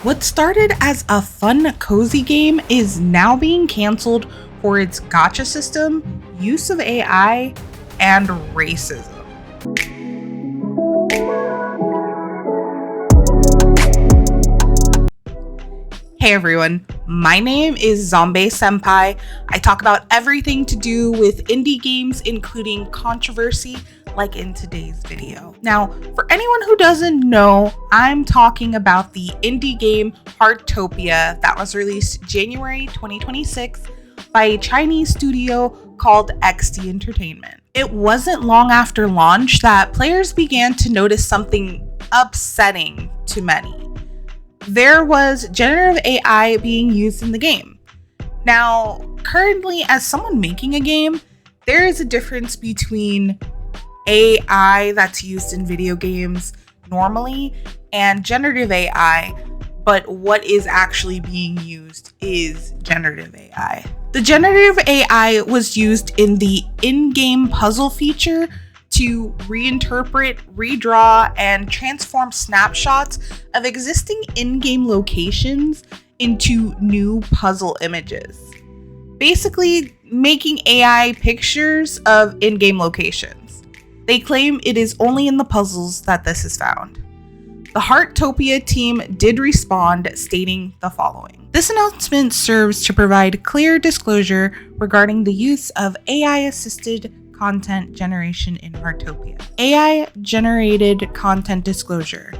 What started as a fun, cozy game is now being canceled for its gacha system, use of AI, and racism. Hey everyone, my name is Zombie Senpai. I talk about everything to do with indie games, including controversy, like in today's video. Now, for anyone who doesn't know, I'm talking about the indie game Heartopia that was released January 2026 by a Chinese studio called XD Entertainment. It wasn't long after launch that players began to notice something upsetting to many. There was generative AI being used in the game. Now, currently, as someone making a game, there is a difference between AI that's used in video games normally and generative AI, but what is actually being used is generative AI. The generative AI was used in the in-game puzzle feature to reinterpret, redraw, and transform snapshots of existing in-game locations into new puzzle images. Basically, making AI pictures of in-game locations. They claim it is only in the puzzles that this is found. The Heartopia team did respond, stating the following. This announcement serves to provide clear disclosure regarding the use of AI-assisted content generation in Heartopia. AI-generated content disclosure.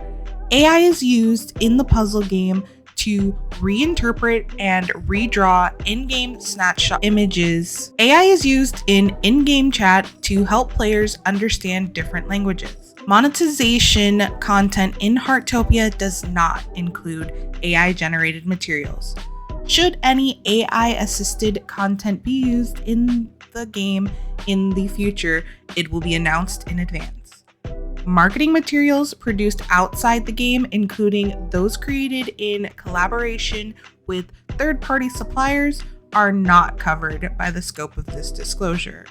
AI is used in the puzzle game to reinterpret and redraw in-game snapshot images. AI is used in in-game chat to help players understand different languages. Monetization content in Heartopia does not include AI-generated materials. Should any AI-assisted content be used in the game in the future, it will be announced in advance. Marketing materials produced outside the game, including those created in collaboration with third-party suppliers, are not covered by the scope of this disclosure.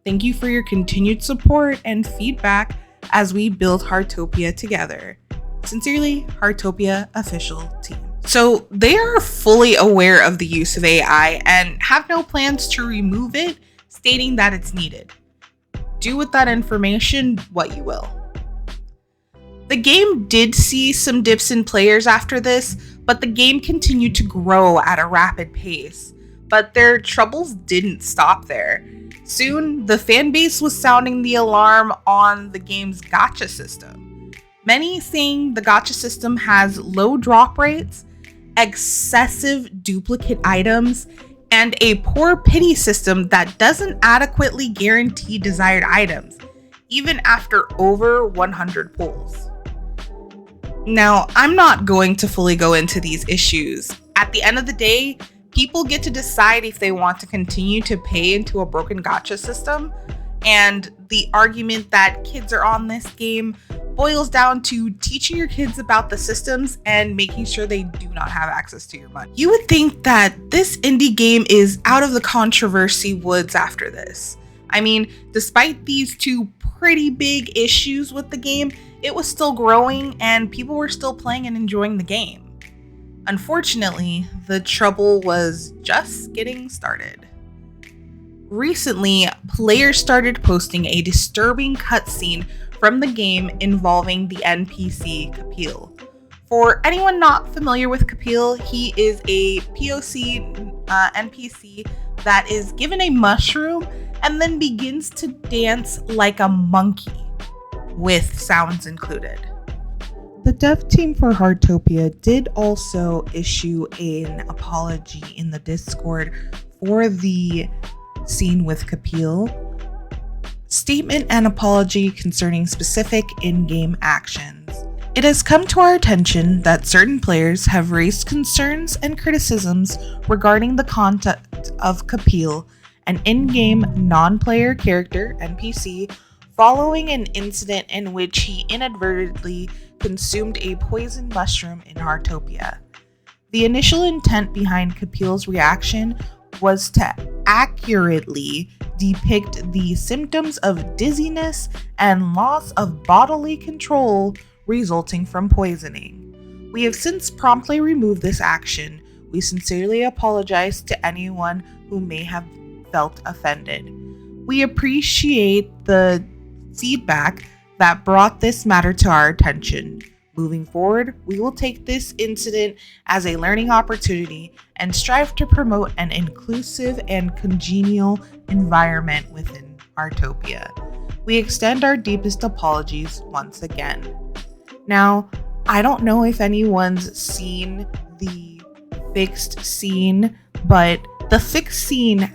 Thank you for your continued support and feedback as we build Heartopia together. Sincerely, Heartopia official team. So they are fully aware of the use of AI and have no plans to remove it, stating that it's needed. Do with that information what you will. The game did see some dips in players after this, but the game continued to grow at a rapid pace. But their troubles didn't stop there. Soon, the fan base was sounding the alarm on the game's gacha system. Many saying the gacha system has low drop rates, excessive duplicate items, and a poor pity system that doesn't adequately guarantee desired items, even after over 100 pulls. Now, I'm not going to fully go into these issues. At the end of the day, people get to decide if they want to continue to pay into a broken gacha system, and the argument that kids are on this game boils down to teaching your kids about the systems and making sure they do not have access to your money. You would think that this indie game is out of the controversy woods after this. I mean, despite these two pretty big issues with the game, it was still growing and people were still playing and enjoying the game. Unfortunately, the trouble was just getting started. Recently, players started posting a disturbing cutscene from the game involving the NPC Kapil. For anyone not familiar with Kapil, he is a POC NPC that is given a mushroom and then begins to dance like a monkey, with sounds included. The dev team for Heartopia did also issue an apology in the Discord for the scene with Kapil. Statement and apology concerning specific in-game actions. It has come to our attention that certain players have raised concerns and criticisms regarding the conduct of Kapil, an in-game non-player character (NPC), following an incident in which he inadvertently consumed a poison mushroom in Heartopia. The initial intent behind Kapil's reaction was to accurately depict the symptoms of dizziness and loss of bodily control resulting from poisoning. We have since promptly removed this action. We sincerely apologize to anyone who may have felt offended. We appreciate the feedback that brought this matter to our attention. Moving forward, we will take this incident as a learning opportunity and strive to promote an inclusive and congenial environment within Heartopia. We extend our deepest apologies once again. Now, I don't know if anyone's seen the fixed scene, but the fixed scene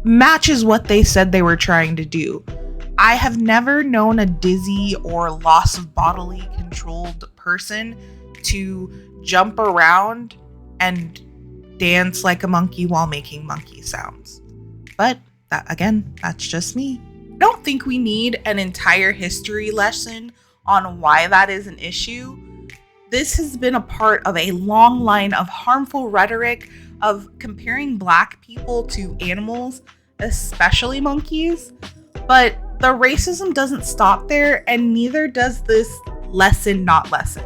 matches what they said they were trying to do. I have never known a dizzy or loss of bodily controlled person to jump around and dance like a monkey while making monkey sounds. But that's just me. I don't think we need an entire history lesson on why that is an issue. This has been a part of a long line of harmful rhetoric of comparing Black people to animals, especially monkeys. But the racism doesn't stop there, and neither does this lesson not lessen.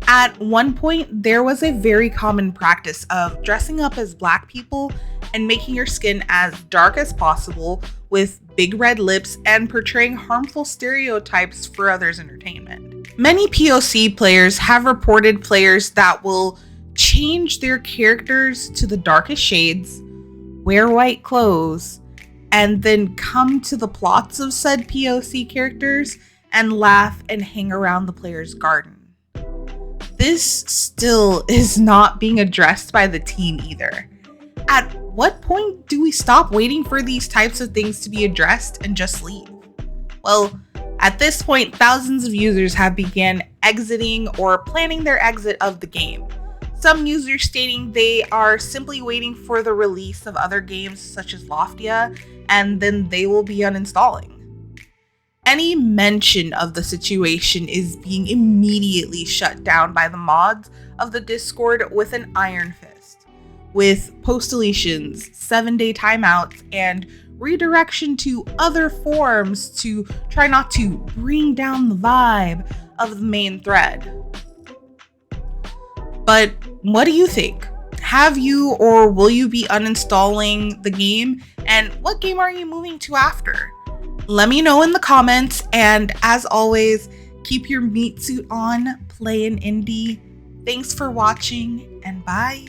At one point, there was a very common practice of dressing up as Black people and making your skin as dark as possible with big red lips and portraying harmful stereotypes for others' entertainment. Many POC players have reported players that will change their characters to the darkest shades, wear white clothes, and then come to the plots of said POC characters and laugh and hang around the player's garden. This still is not being addressed by the team either. At what point do we stop waiting for these types of things to be addressed and just leave? Well, at this point, thousands of users have begun exiting or planning their exit of the game. Some users stating they are simply waiting for the release of other games such as Loftia, and then they will be uninstalling. Any mention of the situation is being immediately shut down by the mods of the Discord with an iron fist, with post-deletions, 7-day timeouts, and redirection to other forums to try not to bring down the vibe of the main thread. But what do you think? Have you or will you be uninstalling the game? And what game are you moving to after? Let me know in the comments, and as always, keep your meat suit on, play an indie. Thanks for watching, and bye.